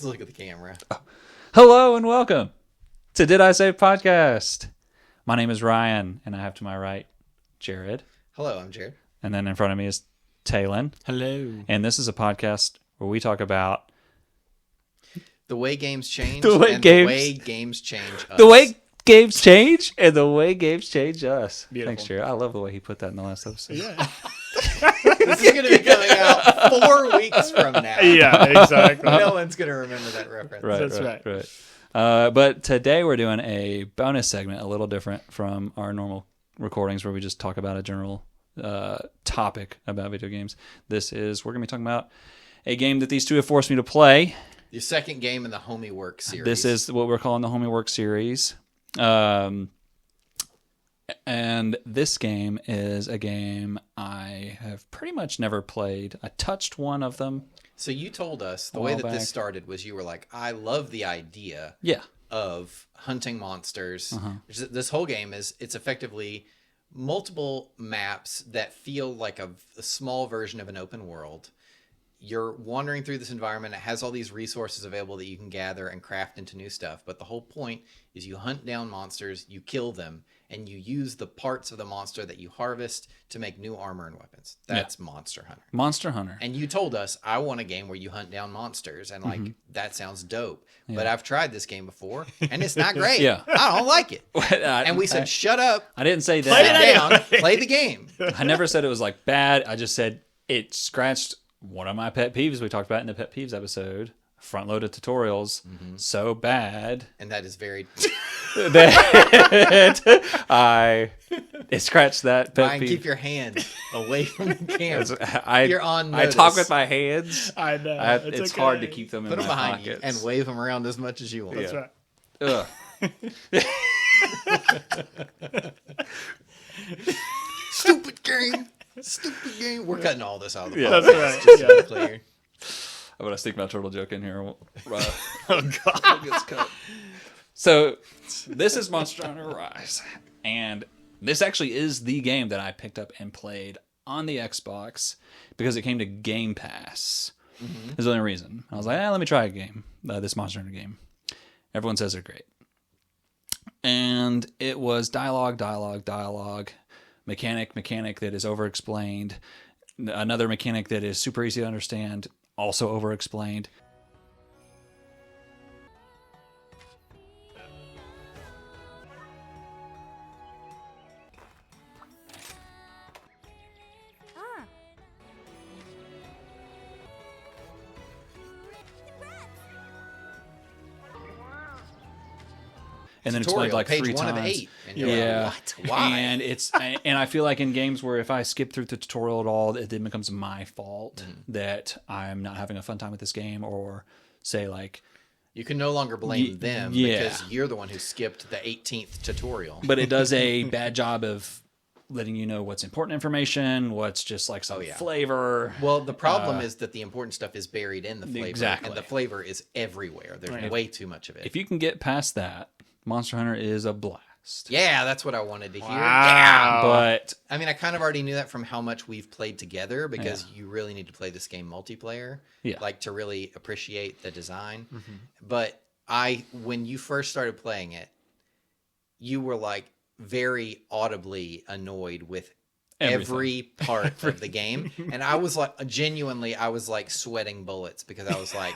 look at the camera. Hello and welcome to Did I Say Podcast. My name is Ryan, and I have to my right Jared. Hello, I'm Jared. And then in front of me is Taylan. Hello. And this is a podcast where we talk about The way games change The way and games- the way games change us. the way games change and the way games change us. Beautiful. Thanks, Jared. I love the way he put that in the last episode. Yeah. This is going to be coming out 4 weeks from now. Yeah, exactly. No one's going to remember that reference. Right. But today we're doing a bonus segment, a little different from our normal recordings where we just talk about a general topic about video games. We're going to be talking about a game that these two have forced me to play. Your second game in the Homiework series. This is what we're calling the Homiework series. And this game is a game I have pretty much never played. I touched one of them. So you told us the A way while that back. this started was you were like, I love the idea Yeah. of hunting monsters. Uh-huh. This whole game it's effectively multiple maps that feel like a small version of an open world. You're wandering through this environment. It has all these resources available that you can gather and craft into new stuff. But the whole point is you hunt down monsters, you kill them, and you use the parts of the monster that you harvest to make new armor and weapons. That's Monster Hunter. Monster Hunter. And you told us, I want a game where you hunt down monsters. And like, Mm-hmm. that sounds dope. But I've tried this game before and it's not great. Yeah. I don't like it. I, And we said, shut up, I didn't say sit that. down, play the game. I never said it was like bad. I just said it scratched one of my pet peeves we talked about in the pet peeves episode. Front-loaded tutorials so bad And that is very, that it scratched that pet Ryan, peeve. keep your hand away from the camera. I, You're on I notice. talk with my hands. I know. It's hard to keep them Put in them my behind pockets. you and wave them around as much as you want. That's right. Ugh. Stupid game. Stupid game. We're cutting all this out of the Yeah. podcast. That's right. Just to Yeah. be clear. I'm gonna stick my turtle joke in here. Oh, God. Gets cut. So this is Monster Hunter Rise, and this actually is the game that I picked up and played on the Xbox because it came to Game Pass. Is the only reason. I was like, let me try a game, this Monster Hunter game. Everyone says they're great, and it was dialogue, mechanic that is over-explained, another mechanic that is super easy to understand, also over-explained. And then explained Tutorial, like page 3 1 times. of 8. And you're Yeah. like, what? Why? And I feel like in games where if I skip through the tutorial at all, it then becomes my fault that I'm not having a fun time with this game, or say like, You can no longer blame them yeah. because you're the one who skipped the 18th tutorial. but it does a bad job of letting you know what's important information, what's just like some flavor. Well, the problem is that the important stuff is buried in the flavor. Exactly. And the flavor is everywhere. There's way too much of it. If you can get past that, Monster Hunter is a blast. Yeah, that's what I wanted to hear. Wow. Yeah. But I mean, I kind of already knew that from how much we've played together because you really need to play this game multiplayer. Yeah. Like to really appreciate the design. But when you first started playing it, you were like very audibly annoyed with every part of the game. And I was like, genuinely, I was like sweating bullets because I was like,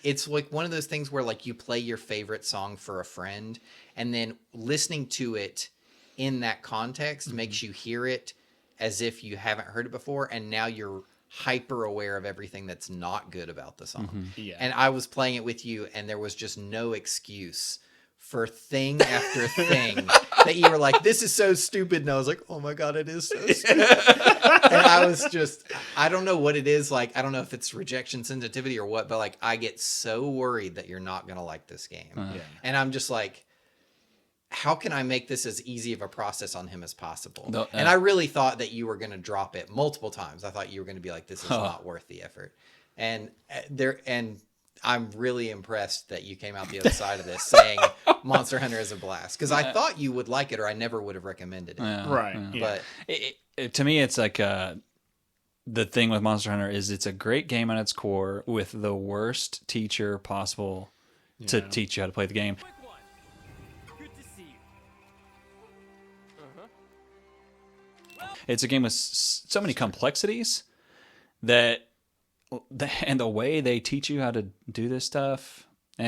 it's like one of those things where like you play your favorite song for a friend and then listening to it in that context makes you hear it as if you haven't heard it before. And now you're hyper aware of everything that's not good about the song. Yeah. And I was playing it with you and there was just no excuse for thing after thing that you were like, this is so stupid. And I was like, oh my God, it is so stupid. And I was just, I don't know what it is. Like, I don't know if it's rejection sensitivity or what, but like, I get so worried that you're not going to like this game. Yeah. And I'm just like, how can I make this as easy of a process on him as possible? No, and I really thought that you were going to drop it multiple times. I thought you were going to be like, this is not worth the effort. And I'm really impressed that you came out the other side of this saying Monster Hunter is a blast. Because I thought you would like it or I never would have recommended it. Right. Yeah. Yeah. But To me, it's like the thing with Monster Hunter is it's a great game at its core with the worst teacher possible to teach you how to play the game. It's a game with so many complexities that, and the way they teach you how to do this stuff, I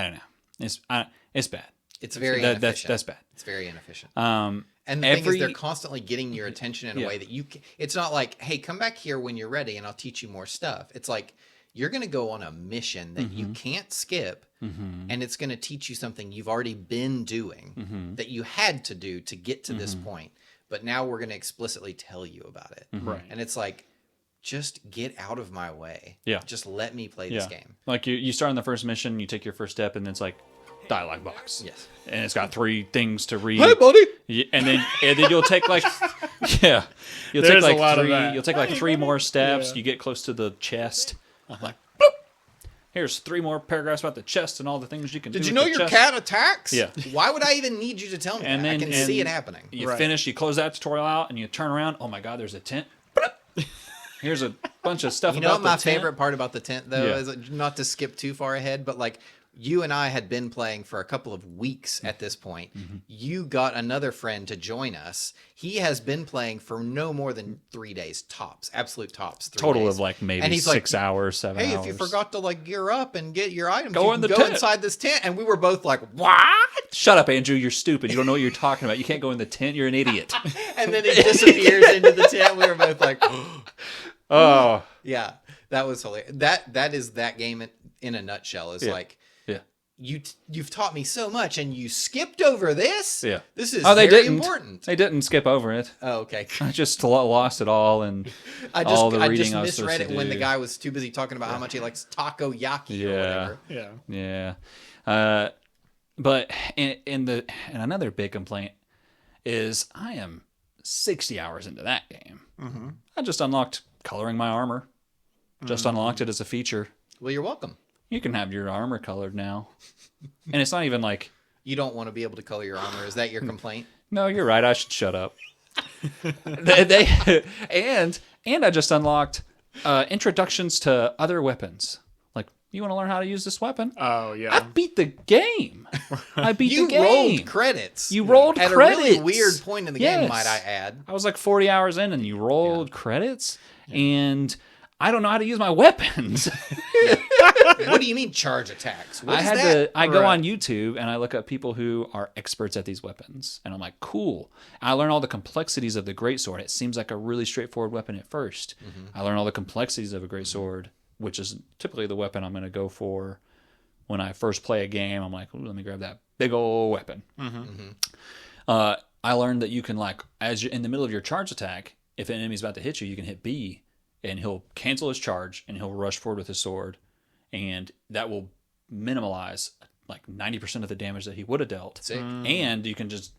don't know. It's bad. It's very inefficient. That's bad. It's very inefficient. And the thing is, they're constantly getting your attention in a way that it's not like, hey, come back here when you're ready and I'll teach you more stuff. It's like, you're going to go on a mission that you can't skip, and it's going to teach you something you've already been doing that you had to do to get to this point. But now we're going to explicitly tell you about it. Right. And it's like, just get out of my way. Yeah. Just let me play this game. Like you start on the first mission, you take your first step, and it's like dialogue box. Yes. And it's got 3 things to read. Hey, buddy. And then you'll take like you'll There's take like a lot of 3 that. you'll take like 3 more steps. Yeah. You get close to the chest. Like boop. Here's 3 more paragraphs about the chest and all the things you can do. Did you with know the your chest. cat attacks? Yeah. Why would I even need you to tell me And that? then I can see it happening. You Right. finish, you close that tutorial out, and you turn around. Oh my God, there's a tent. Here's a bunch of stuff You know about what my the tent. favorite part about the tent, though, Yeah. is not to skip too far ahead, but like you and I had been playing for a couple of weeks at this point. You got another friend to join us. He has been playing for no more than 3 days, tops, absolute tops. 3 Total days. of like maybe And he's 6 like, hours, 7 hours. Hey, if you forgot to like gear up and get your items, Go you in can the go tent. inside this tent. And we were both like, what? Shut up, Andrew. You're stupid. You don't know what you're talking about. You can't go in the tent. You're an idiot. And then he disappears into the tent. We were both like, Oh. yeah, that was hilarious. That is that game in a nutshell. Is like, Yeah. you've taught me so much, and you skipped over this. Yeah. This is They very didn't. important. They didn't skip over it. Oh, okay. I just lost it all, and all the I reading just I was misread supposed it to when do. the guy was too busy talking about how much he likes takoyaki or Yeah. whatever. Yeah. Yeah. But in another big complaint is I am 60 hours into that game. I just unlocked coloring my armor. Just unlocked it as a feature. Well, you're welcome. You can have your armor colored now. And it's not even like, You don't want to be able to color your armor. Is that your complaint? no, you're right. I should shut up. And I just unlocked introductions to other weapons. Like, you want to learn how to use this weapon? Oh, I yeah. beat the game. I beat You the game. rolled credits. You rolled at credits. a really weird point in the game, Yes. might I add. I was like 40 hours in, and you rolled credits, and I don't know how to use my weapons. What do you mean charge attacks? What is that? I go Right. on YouTube and I look up people who are experts at these weapons, and I'm like, cool. I learn all the complexities of the greatsword. It seems like a really straightforward weapon at 1st. I learn all the complexities of a greatsword, which is typically the weapon I'm going to go for when I first play a game. I'm like, ooh, let me grab that big old weapon. I learned that you can, like, as you're in the middle of your charge attack, if an enemy's about to hit you, you can hit B, and he'll cancel his charge, and he'll rush forward with his sword, and that will minimize like 90% of the damage that he would have dealt. Sick. And you can just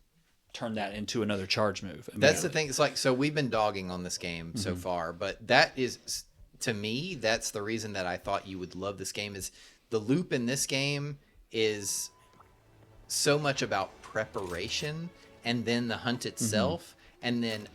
turn that into another charge move. That's the thing. It's like, so we've been dogging on this game so far, but that is, to me, that's the reason that I thought you would love this game. Is the loop in this game is so much about preparation, and then the hunt itself, and then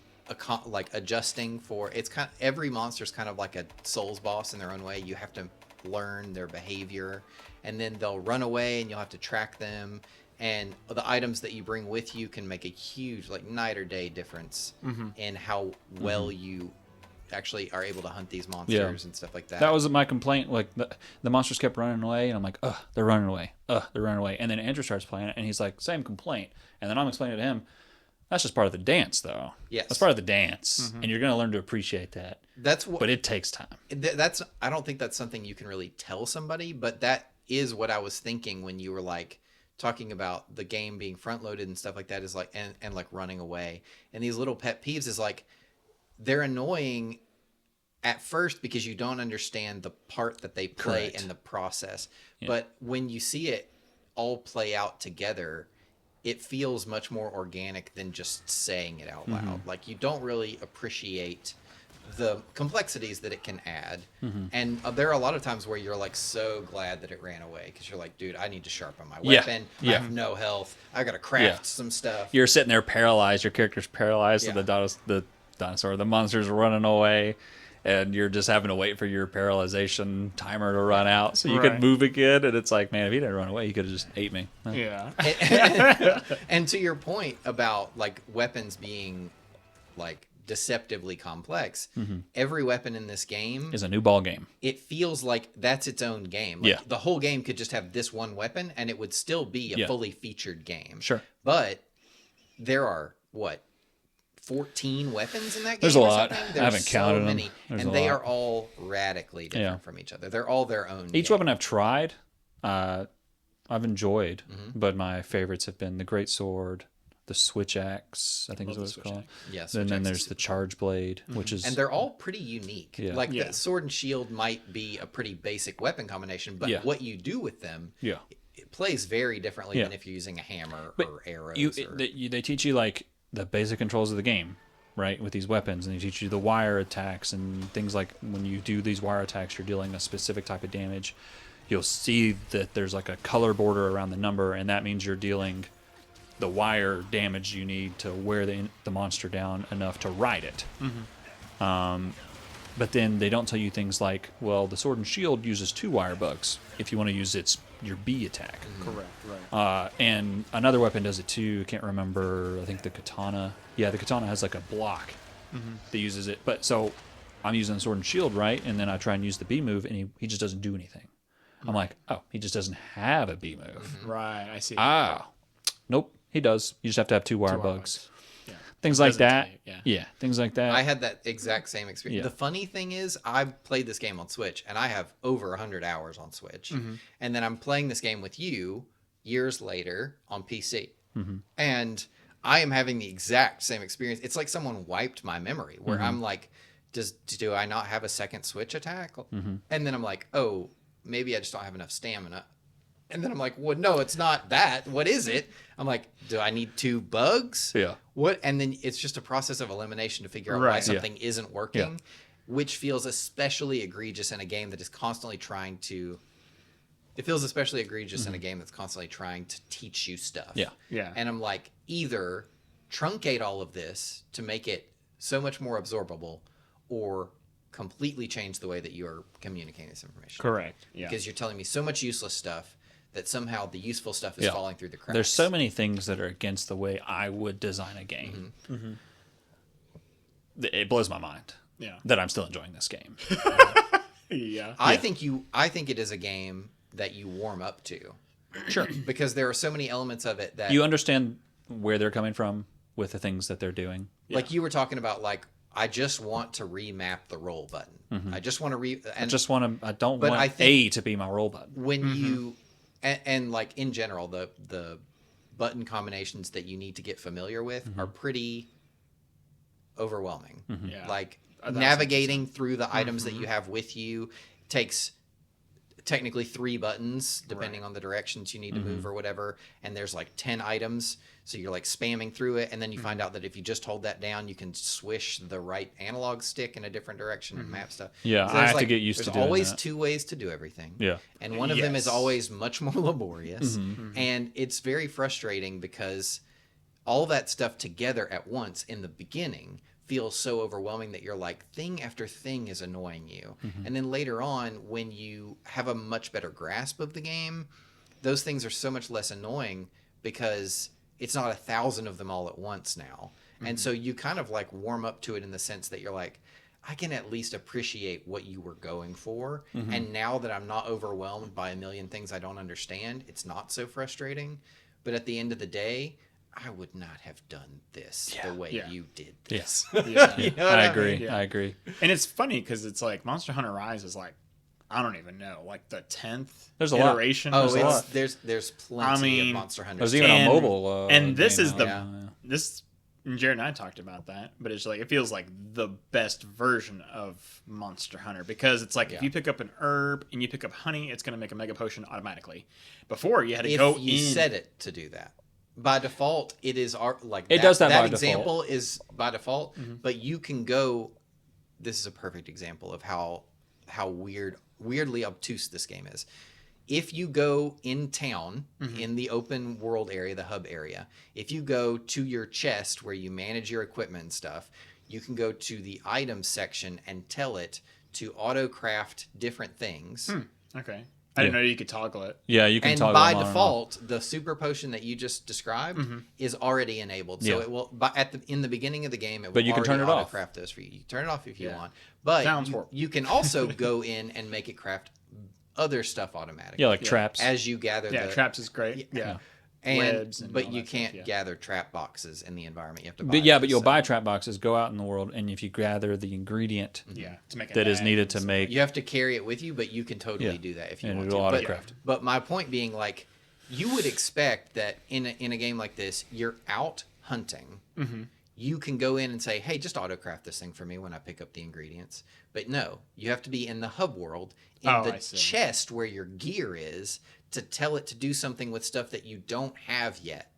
like adjusting for, it's kind of, every monster's kind of like a Souls boss in their own way. You have to learn their behavior, and then they'll run away and you'll have to track them, and the items that you bring with you can make a huge, like, night or day difference in how well you actually are able to hunt these monsters and stuff like that. That was my complaint. Like, the monsters kept running away, and I'm like, ugh, they're running away. Ugh, they're running away. And then Andrew starts playing it, and he's like, same complaint. And then I'm explaining to him, that's just part of the dance, though. Yes. That's part of the dance, and you're going to learn to appreciate that. That's what, But it takes time. that's, I don't think that's something you can really tell somebody, but that is what I was thinking when you were like talking about the game being front loaded and stuff like that, is like, and like running away. And these little pet peeves is like, they're annoying at first because you don't understand the part that they play Correct. in the process. But when you see it all play out together, it feels much more organic than just saying it out loud. Like, you don't really appreciate the complexities that it can add. And there are a lot of times where you're like so glad that it ran away, because you're like, dude, I need to sharpen my weapon. I have no health. I gotta craft some stuff. You're sitting there paralyzed. Your character's paralyzed. So the dinosaur, the monster's running away, and you're just having to wait for your paralyzation timer to run out so you Right. can move again. And it's like, man, if he didn't run away, he could have just ate me. Yeah. And to your point about like weapons being like deceptively complex, every weapon in this game Is a new ball game. it feels like that's its own game. Like Yeah. the whole game could just have this one weapon and it would still be a Yeah. fully featured game. Sure. But there are 14 weapons in that game? There's a or lot. something? I There's haven't counted them. many, There's and a they lot. are all radically different Yeah. from each other. They're all their own. Each game. weapon I've tried, I've enjoyed, Mm-hmm. but my favorites have been the Great Sword, the Switch Axe, I think is Love what it's the called. Yes, And then there's the Charge Blade, which is and they're all pretty unique. Yeah. Like Yeah. the sword and shield might be a pretty basic weapon combination, but Yeah. what you do with them, yeah. it plays very differently Yeah. than if you're using a hammer But or arrows. they teach you like the basic controls of the game, right? With these weapons, and they teach you the wire attacks and things like when you do these wire attacks, you're dealing a specific type of damage. You'll see that there's like a color border around the number, and that means you're dealing the wire damage you need to wear the monster down enough to ride it. But then they don't tell you things like, well, the sword and shield uses 2 wire bugs if you want to use your B attack. Correct. Right. And another weapon does it too. I can't remember. I think the katana. Yeah, the katana has like a block that uses it. But so I'm using the sword and shield, right? And then I try and use the B move, and he just doesn't do anything. I'm like, oh, he just doesn't have a B move. Right. I see. Ah, nope, he does. You just have to have 2 wire bugs. Yeah. Things like Doesn't tell that. you, yeah. Things like that. I had that exact same experience. Yeah. The funny thing is, I've played this game on Switch, and I have over 100 hours on Switch. And then I'm playing this game with you years later on PC. And I am having the exact same experience. It's like someone wiped my memory, where I'm like, do I not have a second Switch attack? And then I'm like, oh, maybe I just don't have enough stamina. And then I'm like, well, no, it's not that. What is it? I'm like, do I need 2 bugs? Yeah. What? And then it's just a process of elimination to figure out why Right. Yeah. something isn't working, which feels especially egregious in a game that is constantly trying to. It feels especially egregious in a game that's constantly trying to teach you stuff. Yeah. Yeah. And I'm like, either truncate all of this to make it so much more absorbable, or completely change the way that you are communicating this information. Correct. Yeah. Because you're telling me so much useless stuff that somehow the useful stuff is Yeah. falling through the cracks. There's so many things that are against the way I would design a game. It blows my mind Yeah. that I'm still enjoying this game. Yeah. I think it is a game that you warm up to. Sure. Because there are so many elements of it that You understand where they're coming from with the things that they're doing. like you were talking about, like, I just want to remap the roll button. I just want to I don't But want I think- A to be my roll button. when you and like in general the button combinations that you need to get familiar with are pretty overwhelming. Yeah. Like That's navigating through the items that you have with you takes technically 3 buttons depending on the directions you need to move or whatever, and there's like 10 items, so you're like spamming through it, and then you find out that if you just hold that down you can swish the right analog stick in a different direction and map stuff. Yeah, So I there's, have to get used to there's doing always that. 2 ways to do everything. Yeah. And one of them is Yes. always much more laborious. And it's very frustrating because all that stuff together at once in the beginning feels so overwhelming that you're like, thing after thing is annoying you. And then later on, when you have a much better grasp of the game, those things are so much less annoying because it's not 1,000 of them all at once now. And so you kind of like warm up to it in the sense that you're like, I can at least appreciate what you were going for. And now that I'm not overwhelmed by a million things I don't understand, it's not so frustrating. But at the end of the day, I would not have done this the way Yeah. you did Yes. this. Yeah. You know what I I agree. mean? Yeah. I agree. And it's funny because it's like Monster Hunter Rise is like, I don't even know, like the 10th There's a lot. iteration. Oh, There's a it's, lot. there's plenty of Monster Hunter. There's stuff. even a And- mobile. and this game is out. the Yeah. this. And Jared and I talked about that, but it's like it feels like the best version of Monster Hunter because it's like if Yeah. you pick up an herb and you pick up honey, it's going to make a mega potion automatically. Before you had to If go you in. set it to do that. By default, it is like It does that by example is by default, but you can go. This is a perfect example of how weirdly obtuse this game is. If you go in town in the open world area, the hub area, if you go to your chest where you manage your equipment and stuff, you can go to the items section and tell it to auto-craft different things. Okay. I didn't know you could toggle it. Yeah, you can And toggle by them on and off. default, the super potion that you just described is already enabled. So Yeah. it will, in the beginning of the game, it will But you can turn it off. auto-craft those for you. You can turn it off if you want. But Sounds horrible. you can also go in and make it craft other stuff automatically. Yeah, like traps. As you gather Yeah, the... traps is great. Yeah. Webs and but all you that can't stuff, gather trap boxes in the environment. You have to buy But yeah, those, but you'll so buy trap boxes, go out in the world, and if you gather the ingredient Yeah. To make a that is bag needed and to stuff. make, You have to carry it with you, but you can totally Yeah. do that if you And want it'll to. auto-craft. But my point being, like, you would expect that in a game like this, you're out hunting. You can go in and say, hey, just auto-craft this thing for me when I pick up the ingredients. But no, you have to be in the hub world, in Oh, the I see. chest where your gear is, to tell it to do something with stuff that you don't have yet.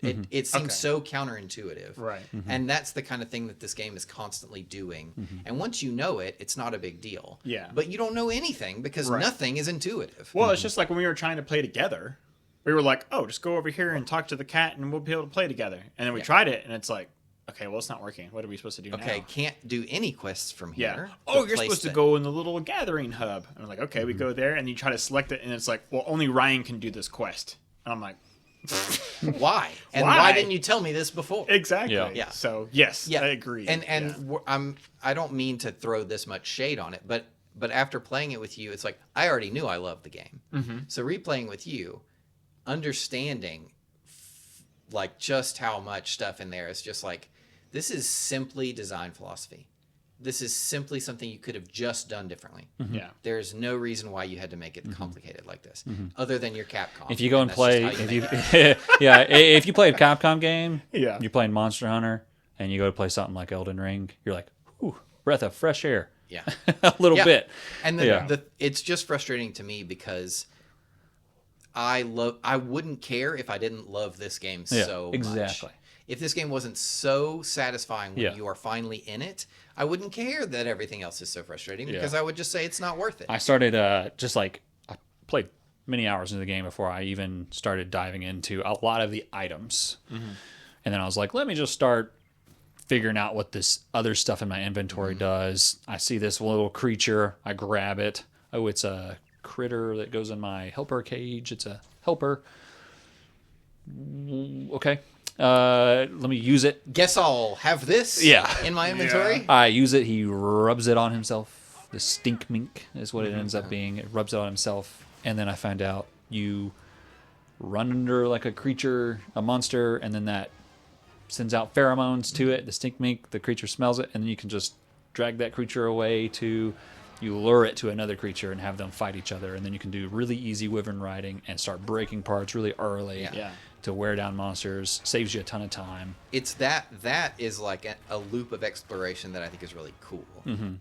It seems Okay. so counterintuitive. Right. And that's the kind of thing that this game is constantly doing. And once you know it, it's not a big deal. Yeah. But you don't know anything because Right. nothing is intuitive. Well, it's just like when we were trying to play together. We were like, oh, just go over here and talk to the cat and we'll be able to play together. And then we tried it and it's like, okay, well, it's not working. What are we supposed to do Okay, now? can't do any quests from Yeah. here. Oh, The you're place supposed to that- go in the little gathering hub. And I'm like, okay, we go there and you try to select it and it's like, well, only Ryan can do this quest. And I'm like, Why? And Why? why didn't you tell me this before? exactly. Yeah. Yeah. So yes, Yeah, I agree. And Yeah. I don't mean to throw this much shade on it, but after playing it with you, it's like I already knew I loved the game. So replaying with you, understanding like just how much stuff in there is just like this is simply design philosophy. This is simply something you could have just done differently. yeah. There's no reason why you had to make it complicated like this, other than your Capcom. if you go and that's play, just how if make you, it. if you play a Capcom game, Yeah. you're playing Monster Hunter, and you go to play something like Elden Ring, you're like, ooh, breath of fresh air. Yeah. A little Yeah. bit. And Yeah. it's just frustrating to me because I wouldn't care if I didn't love this game Yeah, so exactly. much. If this game wasn't so satisfying when Yeah. you are finally in it, I wouldn't care that everything else is so frustrating Yeah. because I would just say it's not worth it. I started I played many hours into the game before I even started diving into a lot of the items. And then I was like, let me just start figuring out what this other stuff in my inventory does. I see this little creature, I grab it. Oh, it's a critter that goes in my helper cage. It's a helper. Okay. Let me use it. Guess I'll have this Yeah. in my inventory. I use it. He rubs it on himself. The stink mink is what it ends up being. It rubs it on himself. And then I find out you run under like a creature, a monster, and then that sends out pheromones to it. The stink mink, the creature smells it, and then you can just drag that creature away to, you lure it to another creature and have them fight each other. And then you can do really easy wyvern riding and start breaking parts really early Yeah. to wear down monsters. Saves you a ton of time. It's that is like a loop of exploration that I think is really cool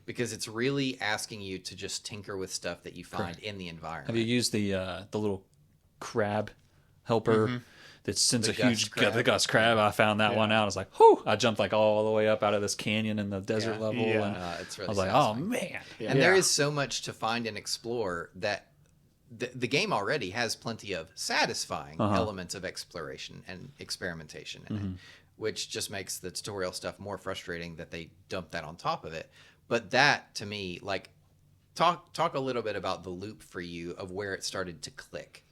because it's really asking you to just tinker with stuff that you find in the environment. Have you used the little crab helper that sends The a huge gust crab. the gust crab? I found that one out. I was like, whew! I jumped like all the way up out of this canyon in the desert Yeah. level. Yeah. And It's really I was like, oh satisfying. man. And there is so much to find and explore that the game already has plenty of satisfying elements of exploration and experimentation in it, which just makes the tutorial stuff more frustrating that they dump that on top of it. But that, to me, like, talk a little bit about the loop for you of where it started to click.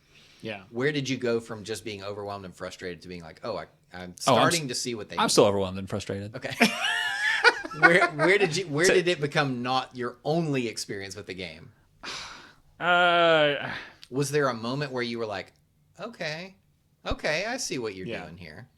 Yeah. Where did you go from just being overwhelmed and frustrated to being like, I'm starting to see what they I'm mean. still overwhelmed and frustrated. Okay. where did it become not your only experience with the game? Was there a moment where you were like, okay, I see what you're Yeah. doing here?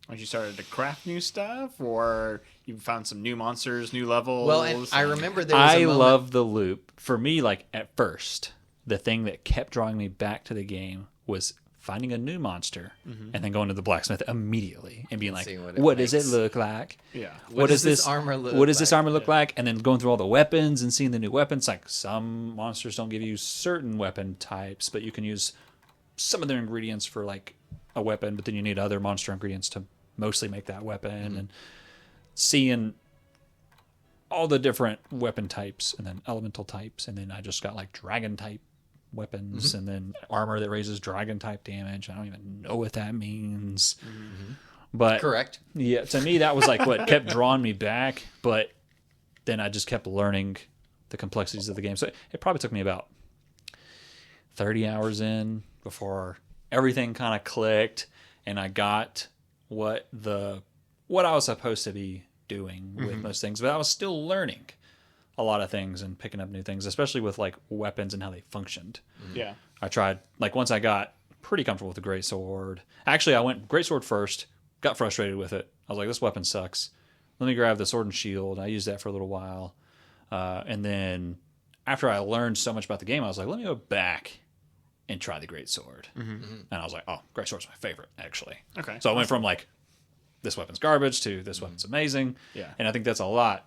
When you started to craft new stuff, or you found some new monsters, new levels. Well, and I remember there was a I moment. love the loop. For me, like at first, the thing that kept drawing me back to the game was finding a new monster and then going to the blacksmith immediately and being like, seeing what does it makes. look like? Yeah. What does this armor look What does this like? armor look like? And then going through all the weapons and seeing the new weapons. Like some monsters don't give you certain weapon types, but you can use some of their ingredients for like a weapon, but then you need other monster ingredients to mostly make that weapon. And seeing all the different weapon types and then elemental types, and then I just got like dragon type weapons and then armor that raises dragon type damage. I don't even know what that means. But Correct. yeah, to me that was like what kept drawing me back. But then I just kept learning the complexities of the game. So it probably took me about 30 hours in before everything kind of clicked and I got what I was supposed to be doing with most things. But I was still learning a lot of things and picking up new things, especially with like weapons and how they functioned. Yeah. I tried, like once I got pretty comfortable with the greatsword. Actually, I went greatsword first, got frustrated with it. I was like, this weapon sucks. Let me grab the sword and shield. I used that for a little while. And then after I learned so much about the game, I was like, let me go back and try the greatsword. And I was like, oh, greatsword's my favorite, actually. Okay. So I went from like, this weapon's garbage to this weapon's amazing. Yeah. And I think that's a lot.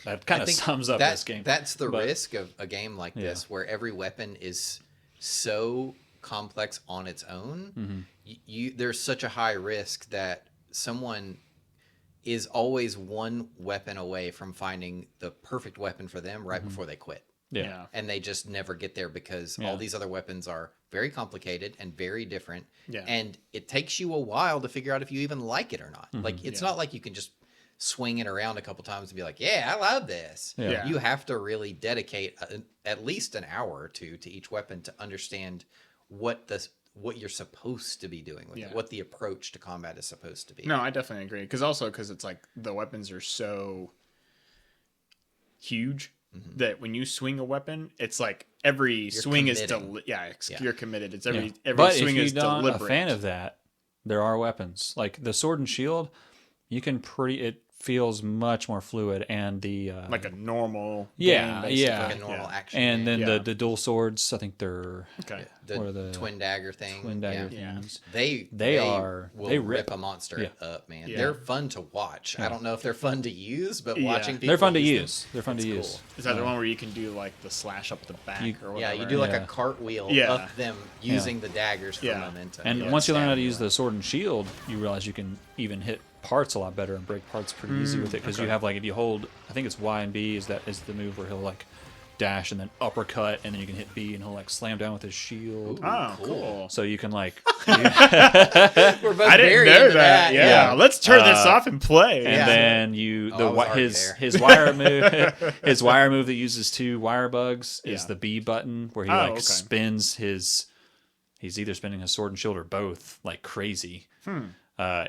That kind of sums up this game. That's the risk of a game like this, where every weapon is so complex on its own. There's such a high risk that someone is always one weapon away from finding the perfect weapon for them right before they quit. Yeah. And they just never get there because all these other weapons are very complicated and very different. Yeah. And it takes you a while to figure out if you even like it or not. Like, it's not like you can just swing it around a couple times and be like, yeah, I love this. Yeah. You have to really dedicate at least an hour or two to each weapon to understand what you're supposed to be doing with it, what the approach to combat is supposed to be. No, I definitely agree. Because it's like the weapons are so huge that when you swing a weapon, it's like every swing committing. You're committed. It's every But swing if is you're not deliberate. a fan of that, there are weapons. Like the sword and shield, it feels much more fluid, and the like a normal Yeah, game, basically. yeah. Like a normal action and game. then the dual swords, I think they're Okay. the, what are the twin dagger thing. twin dagger Yeah. things. They will they rip rip a monster up, man. Yeah. They're fun to watch. I don't know if they're fun to use, but watching people They're fun to them, use. They're fun to it's use. cool. Is that the one where you can do like the slash up the back or whatever? Yeah, you do like Yeah. a cartwheel Yeah. up them using the daggers for Yeah. momentum. And Yeah, once you learn how to stab use the sword and shield, you realize you can even hit parts a lot better and break parts pretty easy with it, because you have like, if you hold, I think it's Y and B is the move where he'll like dash and then uppercut, and then you can hit B and he'll like slam down with his shield. Oh, cool. So you can like We're both I didn't very know into that. Yeah. Let's turn this off and play. and Yeah. then you I was already his there. his wire move his wire move that uses 2 wire bugs is Yeah. the B button, where he Oh, like okay. spins he's either spinning his sword and shield or both like crazy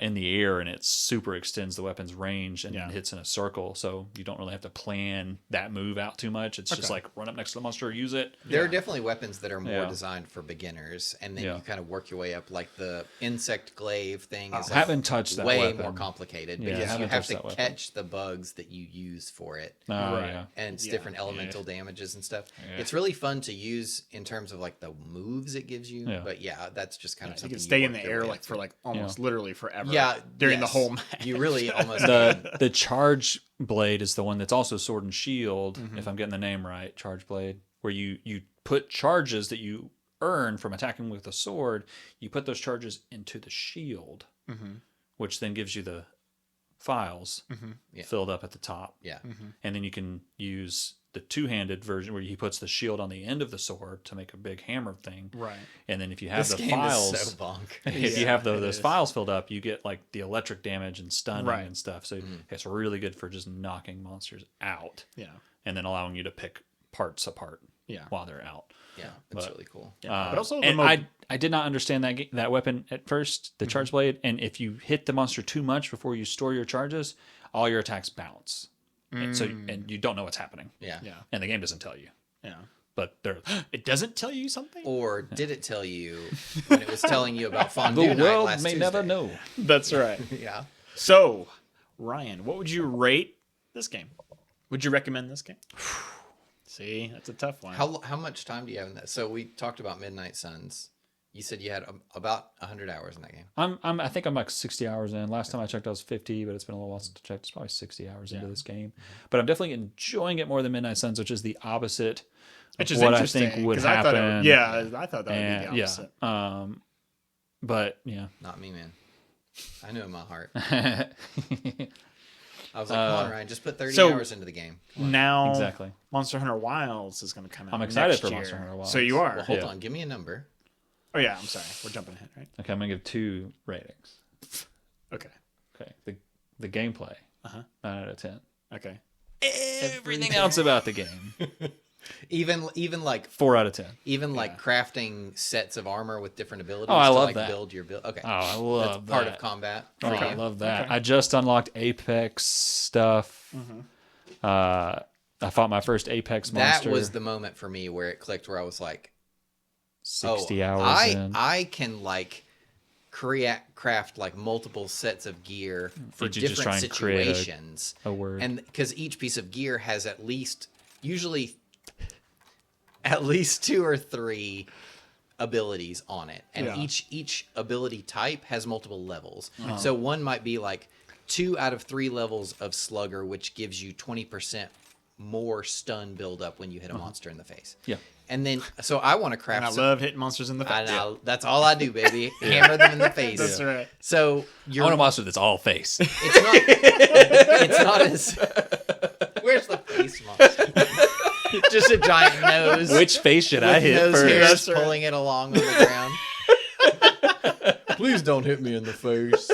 in the air, and it super extends the weapon's range and hits in a circle, so you don't really have to plan that move out too much. It's just like run up next to the monster, use it. There are definitely weapons that are more Yeah. designed for beginners, and then Yeah. you kind of work your way up. Like the insect glaive thing is I haven't touched that way weapon. more complicated Yeah, I because you haven't have touched to that weapon. catch the bugs that you use for it. Right. Yeah. And it's different elemental damages and stuff. It's really fun to use in terms of like the moves it gives you. Yeah. But yeah, that's just kind of You something can stay in work the your air way like up for to. like almost literally forever. Yeah, during the yes. whole match. You really almost can. The charge blade is the one that's also sword and shield, Mm-hmm. if I'm getting the name right. Charge blade, where you put charges that you earn from attacking with a sword, you put those charges into the shield, which then gives you the files filled up at the top. Yeah. And then you can use the two-handed version where he puts the shield on the end of the sword to make a big hammer thing. Right. And then if you have This the game files, is so bonk. if you have those files filled up, you get like the electric damage and stunning Right. and stuff. So it's really good for just knocking monsters out Yeah. and then allowing you to pick parts apart Yeah. while they're out. Yeah, it's really cool. But also the And mo- I did not understand that weapon at first, the charge blade. And if you hit the monster too much before you store your charges, all your attacks bounce. And you don't know what's happening. Yeah. Yeah. And the game doesn't tell you. Yeah. But they're It doesn't tell you something? Or did it tell you when it was telling you about fondue the night world last may Tuesday? never know. That's right. Yeah. So, Ryan, what would you rate this game? Would you recommend this game? See, that's a tough one. How much time do you have in that? So we talked about Midnight Suns. You said you had about 100 hours in that game. I think I'm like 60 hours in. Last time I checked, I was 50, but it's been a little while since I checked. It's probably 60 hours into this game. But I'm definitely enjoying it more than Midnight Suns, which is the opposite of Which is what I interesting, think would 'cause I thought happen. I thought that would be the opposite. Yeah. But yeah. Not me, man. I knew in my heart. I was like, come on, Ryan, just put 30 hours into the game. Now, Exactly. Monster Hunter Wilds is going to come out. I'm excited next for year. Monster Hunter Wilds. So you are. Well, hold Yeah. on. Give me a number. Oh yeah, I'm sorry. We're jumping ahead, right? Okay, I'm going to give 2 ratings. Okay. Okay. The gameplay. 9 out of 10. Okay. Everything else about the game. Even like 4 out of 10. even like crafting sets of armor with different abilities Oh, I to love like that. build your build. Okay. Oh, I love That's part that. of combat. Oh, for I you. love that. Okay. I just unlocked Apex stuff. I fought my first Apex monster. That was the moment for me where it clicked, where I was like, 60 oh, hours in. I can like craft like multiple sets of gear for Did you just try different and create situations. a word? And because each piece of gear has usually at least 2 or 3 abilities on it, and each ability type has multiple levels. So one might be like 2 out of 3 levels of Slugger, which gives you 20% more stun buildup when you hit a monster in the face. Yeah. And then, so I want to craft. And I love hitting monsters in the face. I know. That's all I do, baby. Hammer them in the face. That's right. So I want a monster that's all face. it's not as. Where's the face monster? Just a giant nose. Which face should I with hit nose first? hairs That's right. pulling it along on the ground. Please don't hit me in the face.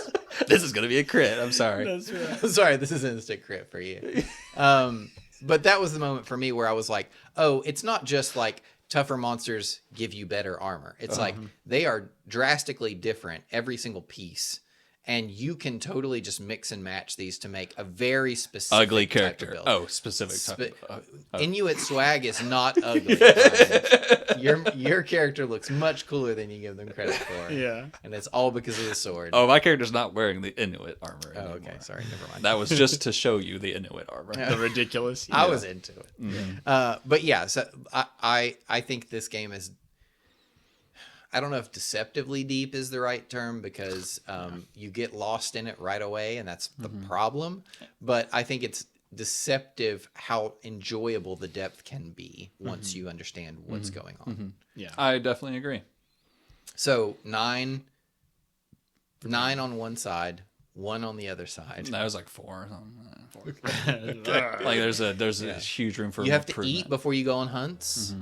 This is going to be a crit. I'm sorry. That's right. Sorry, this is instant crit for you. But that was the moment for me where I was like, oh, it's not just like tougher monsters give you better armor. It's like they are drastically different, every single piece. And you can totally just mix and match these to make a very specific Ugly type of character. build. Oh, specific type. Inuit swag is not ugly. Your character looks much cooler than you give them credit for. Yeah. And it's all because of the sword. Oh, my character's not wearing the Inuit armor Oh, anymore. okay. Sorry, never mind. That was just to show you the Inuit armor. The ridiculous. I was into it. But yeah, so I think this game is, I don't know if deceptively deep is the right term, because you get lost in it right away, and that's the problem. But I think it's deceptive how enjoyable the depth can be once you understand what's going on. Yeah. I definitely agree. So 9 on one side, 1 on the other side. That was like 4 or something. Like there's a huge room for You have to improvement. eat before you go on hunts.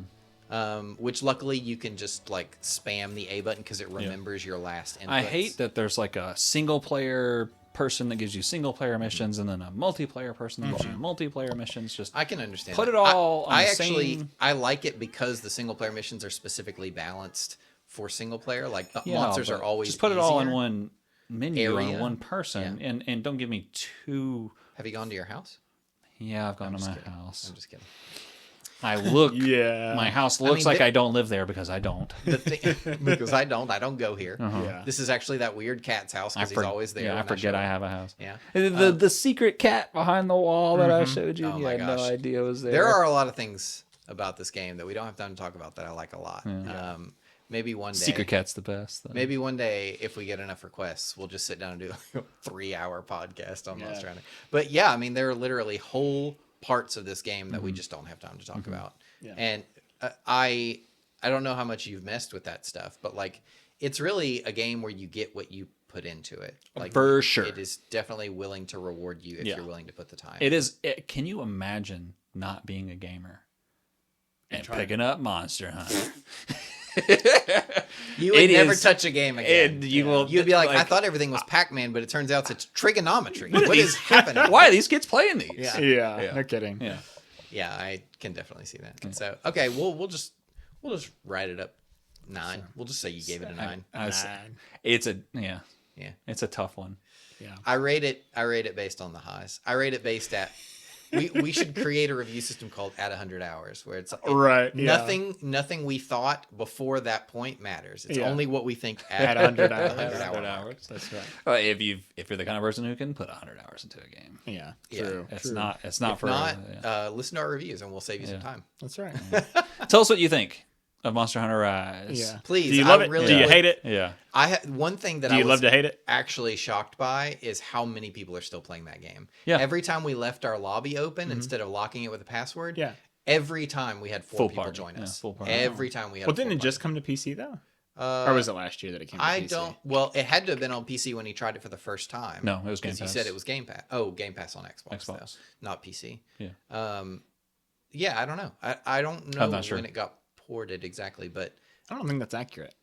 Which luckily you can just like spam the A button because it remembers your last inputs. I hate that there's like a single player person that gives you single player missions and then a multiplayer person that gives you multiplayer missions. Just I can understand. put that. it all on I the actually same... I like it because the single player missions are specifically balanced for single player. Like the monsters are always just put it all in easier. one menu Area. on one person and don't give me 2. Have you gone to your house? Yeah, I've gone to my kidding. house. I'm just kidding. I look. Yeah. My house looks mean, like I don't live there because I don't. The thing, because I don't go here. Yeah. This is actually that weird cat's house because he's always there. Yeah, I when forget show I up. have a house. Yeah. The secret cat behind the wall that I showed you. Oh You my had no gosh. idea was there. There are a lot of things about this game that we don't have time to talk about that I like a lot. Maybe one day. Secret cat's the best. Though. Maybe one day, if we get enough requests, we'll just sit down and do like a 3-hour podcast on Monster Hunter. But yeah, I mean, there are literally whole parts of this game that we just don't have time to talk about. Yeah. And I don't know how much you've messed with that stuff, but like, it's really a game where you get what you put into it. Like, For sure. it is definitely willing to reward you if you're willing to put the time. It is. Can you imagine not being a gamer and picking up Monster Hunter? You would It never is- touch a game again. And you will. You'd be like, I thought everything was Pac-Man, but it turns out it's trigonometry. What is happening? Why are these kids playing these? Yeah. Yeah. No kidding. Yeah. Yeah, I can definitely see that. So, okay, we'll just write it up 9. We'll just say you gave it a 9. It's a Yeah. It's a tough one. Yeah. I rate it based on the highs. I rate it based at we should create a review system called at 100 hours where it's Right. Yeah. nothing we thought before that point matters. It's only what we think At at 100 100 hours. hours. That's right. If you're the kind of person who can put 100 hours into a game, Yeah. Yeah. True. it's True. not If for not, listen to our reviews and we'll save you some Yeah. time. That's right. Tell us what you think of Monster Hunter Rise. Yeah. Please. Do you love I it? really Do you would- hate it? Yeah. I had one thing that Do I you was love to hate it? actually shocked by is how many people are still playing that game. Yeah. Every time we left our lobby open, instead of locking it with a password, Yeah. every time we had 4 Full people party. join Yeah, us. full party. Every time we had. Well, a full didn't it party. just come to PC though? Or was it last year that it came to I PC? don't. Well, it had to have been on PC when he tried it for the first time. No, it was Game because he Pass. said it was Game Pass. Oh, Game Pass on Xbox, though, not PC. Yeah. Yeah, I don't know. I don't know I'm not sure. when it got ported exactly, but I don't think that's accurate.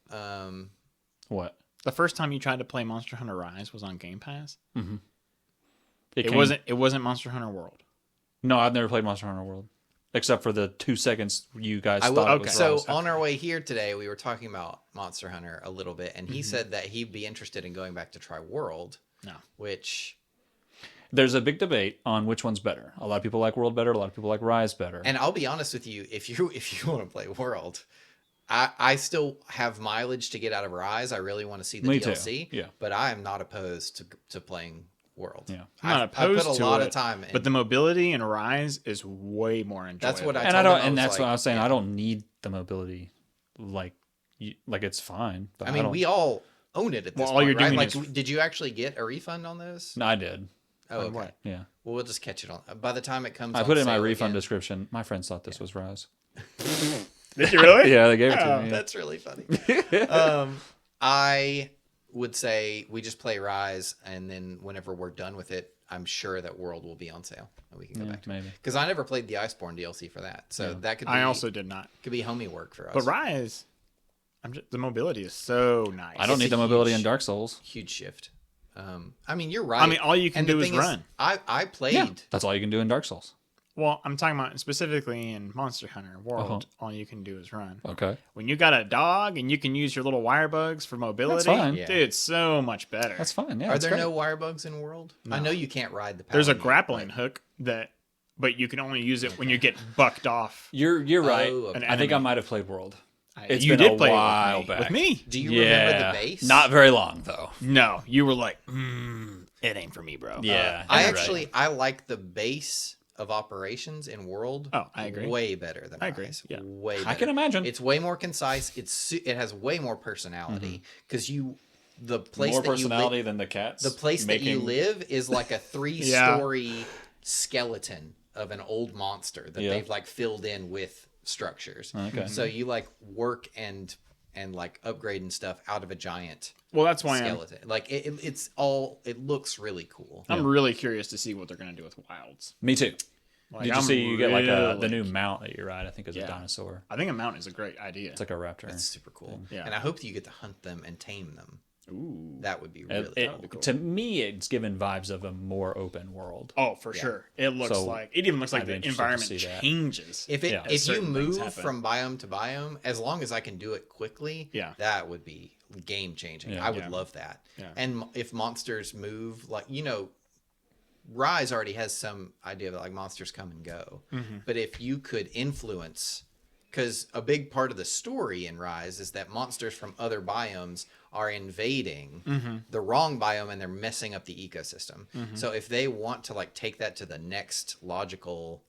What? The first time you tried to play Monster Hunter Rise was on Game Pass. It wasn't Monster Hunter World. No, I've never played Monster Hunter World, except for the 2 seconds you guys I thought will, it was so Rise. on our way here today, we were talking about Monster Hunter a little bit, and he said that he'd be interested in going back to try World. No. Which, There's a big debate on which one's better. A lot of people like World better. A lot of people like Rise better. and I'll be honest with you, if you want to play World, I still have mileage to get out of Rise. I really want to see the Me DLC. too. Yeah. But I am not opposed to playing World. Yeah. I'm not opposed I put a to lot it, of time in. but the mobility in Rise is way more enjoyable. That's what I and told I don't. him. And was that's like, what I was saying. yeah. I don't need the mobility. Like it's fine. But I mean, we all own it at this Well, all point, you're right? doing Like, is- did you actually get a refund on those? No, I did. Oh, okay. what? Yeah. Well, we'll just catch it on. By the time it comes, I on put it in my sale refund again- description. My friends thought this was Rise. Did you really? Yeah, they gave it to Oh, me. That's really funny. I would say we just play Rise, and then whenever we're done with it, I'm sure that World will be on sale, and we can go back to it. maybe. Because I never played the Iceborne DLC for that, so that could be I also did not. could be Homiework for us. But Rise, the mobility is so nice. I don't It's need a the mobility huge- in Dark Souls. Huge shift. I mean, you're right. I mean, all you can And the do is thing run. I played. Yeah, that's all you can do in Dark Souls. Well, I'm talking about specifically in Monster Hunter World. All you can do is run. Okay. When you got a dog and you can use your little wire bugs for mobility, fine. Yeah. dude, it's so much better. That's fine. Yeah. Are that's there great. no wire bugs in World? I know you can't ride the. There's a Paladin, grappling but- hook but you can only use it when you get bucked off. You're right. Oh, okay. I think I enemy. might have played World. It's You been did a play it with while me. back. With me? Do you remember the base? Not very long though. No, you were like, it ain't for me, bro. Yeah. I you're actually right. I like the base of operations in World. Oh, I agree. Way better than I agree, Rise. yeah. Way better. I can imagine. It's way more concise. It has way more personality because the place more that you personality live, than the cats. the place that you making- live is like a 3-story skeleton of an old monster that Yeah. they've like filled in with structures. Okay. So you like work and like upgrade and stuff out of a giant Well, that's why skeleton. Like it's all. It looks really cool. I'm really curious to see what they're going to do with Wilds. Me too. Like, Did you I'm see you get like the really- new mount that you ride? I think is a Yeah. dinosaur. I think a mount is a great idea. It's like a raptor. It's super cool. Yeah. And I hope that you get to hunt them and tame them. Ooh. That would be It- really it- cool. cool. To me, it's given vibes of a more open world. Oh, for sure. It looks So, like it even looks like I'd be the interested to environment see that. changes. If Yeah. if you certain things move happen. from biome to biome, as long as I can do it quickly, Yeah. that would be game changing. Yeah. I would Yeah. love that. Yeah. And if monsters move, like Rise already has some idea that like monsters come and go. Mm-hmm. But if you could influence, because a big part of the story in Rise is that monsters from other biomes are invading Mm-hmm. the wrong biome and they're messing up the ecosystem. So if they want to like take that to the next logical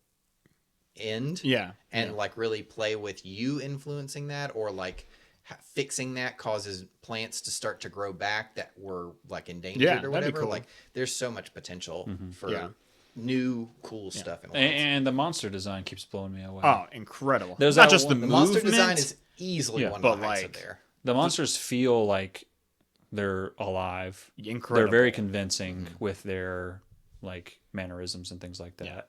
end, Yeah. and like really play with you influencing that, or like fixing that causes plants to start to grow back that were like endangered Yeah, or that'd be whatever. cool. Like there's so much potential for Yeah. new cool stuff in Wilds. And the monster design keeps blowing me away. Oh, incredible. There's Not that just the one- the movement. monster design is easily Yeah, one but of the highlights of like- there. The monsters feel like they're alive. Incredible. They're very convincing with their like mannerisms and things like that. Yeah.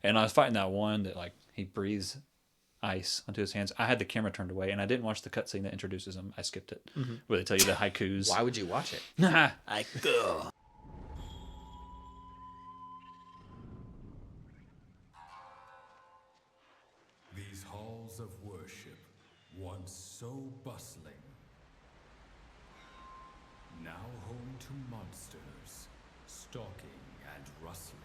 And I was fighting that one that like he breathes ice onto his hands. I had the camera turned away and I didn't watch the cutscene that introduces him. I skipped it. Where they tell you the haikus. Why would you watch it? These halls of worship, once so bustling, now home to monsters, stalking and rustling.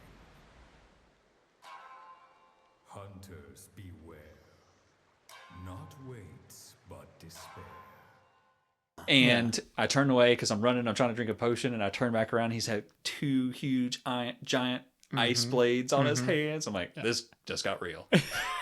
Hunters beware, not weights, but despair. And I turned away because I'm running. I'm trying to drink a potion, and I turn back around. He's had 2 huge giant ice blades on his hands. I'm like, this just got real.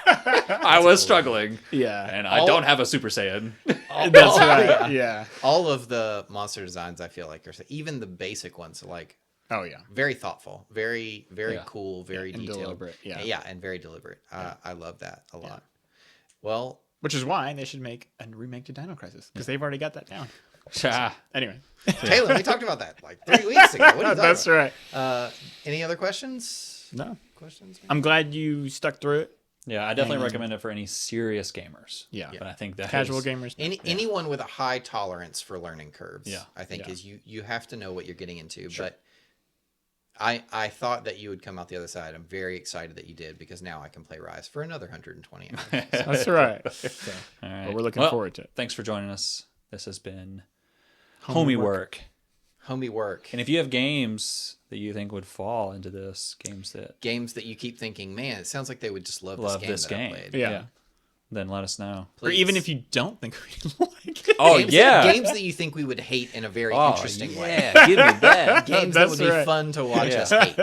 I was struggling, Yeah. and I don't have a Super Saiyan. That's right. Yeah. All of the monster designs I feel like are even the basic ones are like Oh yeah. very thoughtful, very Yeah. cool, very and detailed. deliberate, yeah. Yeah, and very deliberate. I love that a lot. Well, Which is why they should make a remake to Dino Crisis because they've already got that down. Cha. Anyway, Taylan, we talked about that like 3 weeks ago. What are you talking that's about? right. Any other questions? No, Questions? I'm glad you stuck through it. Yeah, I definitely recommend it for any serious gamers. Yeah. But I think that Casual is- gamers. Anyone with a high tolerance for learning curves, Yeah. I think Yeah. is you have to know what you're getting into. But I thought that you would come out the other side. I'm very excited that you did because now I can play Rise for another 120 hours. That's right. So, All right. but we're looking Well, forward to it. Thanks for joining us. This has been Homiework. Homiework. Homiework. And if you have games that you think would fall into this, games that you keep thinking, man, it sounds like they would just love this game that I played. Yeah. then let us know. Or Please. even if you don't think we like it. Oh, games yeah. games that you think we would hate in a very Oh, interesting way. yeah. Give me that. Games that That's would be right. fun to watch us hate.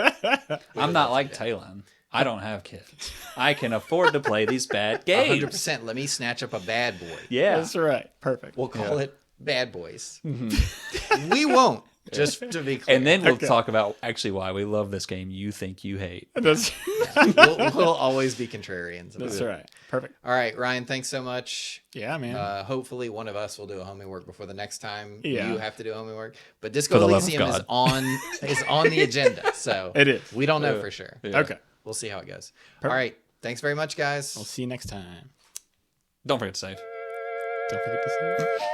I'm not like Taylan. I don't have kids. I can afford to play these bad games. 100%. Let me snatch up a bad boy. Yeah. That's right. Perfect. We'll call it Bad Boys. We won't. Just to be clear. And then we'll Okay. talk about actually why we love this game you think you hate. That's, we'll always be contrarians. about that's it. right. Perfect. All right, Ryan, thanks so much. Yeah, man. Hopefully one of us will do a Homiework before the next time Yeah. you have to do Homiework. But For Disco the love of Elysium is God. on the agenda. So It is. We don't know for sure. Yeah. Okay. We'll see how it goes. All right. Thanks very much, guys. We'll see you next time. Don't forget to save. Don't forget to say.